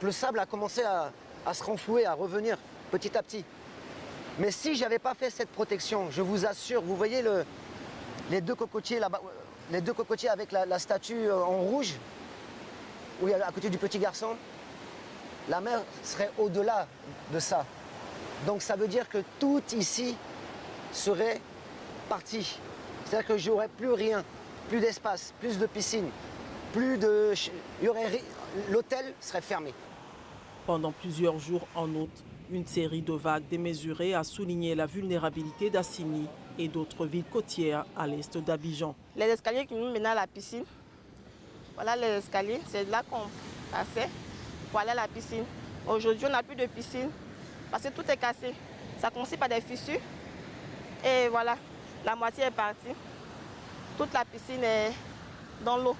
Le sable a commencé à se renflouer, à revenir petit à petit. Mais si je n'avais pas fait cette protection, je vous assure, vous voyez les deux cocotiers là-bas, les deux cocotiers avec la statue en rouge, où il y a à côté du petit garçon, la mer serait au-delà de ça. Donc ça veut dire que tout ici serait parti. C'est-à-dire que j'aurais plus rien, plus d'espace, plus de piscine, l'hôtel serait fermé. Pendant plusieurs jours en août, une série de vagues démesurées a souligné la vulnérabilité d'Assini et d'autres villes côtières à l'est d'Abidjan. Les escaliers qui nous mènent à la piscine, voilà les escaliers, c'est là qu'on passait pour aller à la piscine. Aujourd'hui, on n'a plus de piscine parce que tout est cassé. Ça commence par des fissures et voilà, la moitié est partie. Toute la piscine est dans l'eau.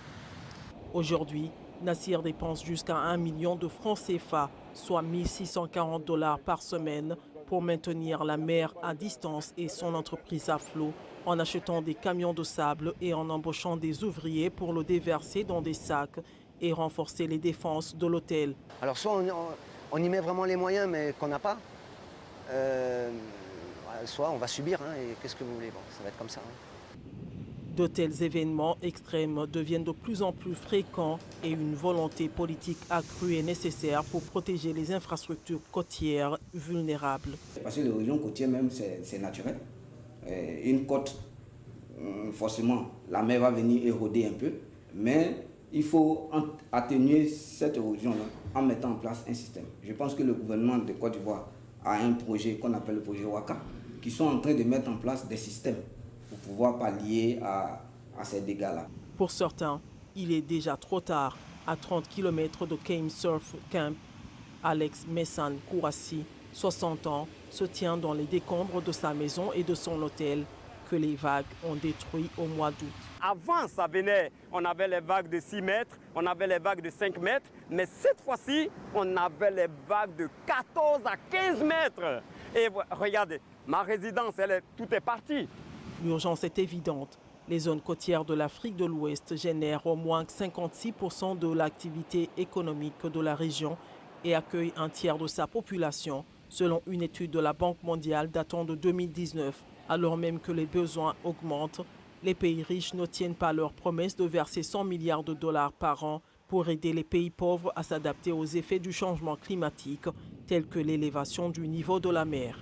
Aujourd'hui, Nassir dépense jusqu'à 1 million de francs CFA, soit 1 640 $ par semaine, pour maintenir la mer à distance et son entreprise à flot, en achetant des camions de sable et en embauchant des ouvriers pour le déverser dans des sacs et renforcer les défenses de l'hôtel. Alors soit on y met vraiment les moyens mais qu'on n'a pas, soit on va subir, hein, et qu'est-ce que vous voulez, bon, ça va être comme ça. Hein. De tels événements extrêmes deviennent de plus en plus fréquents et une volonté politique accrue est nécessaire pour protéger les infrastructures côtières vulnérables. Parce que les régions côtières même, c'est naturel. Une côte, forcément, la mer va venir éroder un peu, mais il faut atténuer cette érosion-là en mettant en place un système. Je pense que le gouvernement de Côte d'Ivoire a un projet qu'on appelle le projet Waka, qui sont en train de mettre en place des systèmes pour pouvoir pallier à ces dégâts-là. Pour certains, il est déjà trop tard. À 30 km de Kame Surf Camp, Alex Messan Kourassi, 60 ans, se tient dans les décombres de sa maison et de son hôtel que les vagues ont détruit au mois d'août. Avant, ça venait, on avait les vagues de 6 mètres, on avait les vagues de 5 mètres, mais cette fois-ci, on avait les vagues de 14 à 15 mètres. Et regardez, ma résidence, tout est parti. L'urgence est évidente. Les zones côtières de l'Afrique de l'Ouest génèrent au moins 56% de l'activité économique de la région et accueillent un tiers de sa population, selon une étude de la Banque mondiale datant de 2019. Alors même que les besoins augmentent, les pays riches ne tiennent pas leur promesse de verser 100 milliards de dollars par an pour aider les pays pauvres à s'adapter aux effets du changement climatique, tels que l'élévation du niveau de la mer.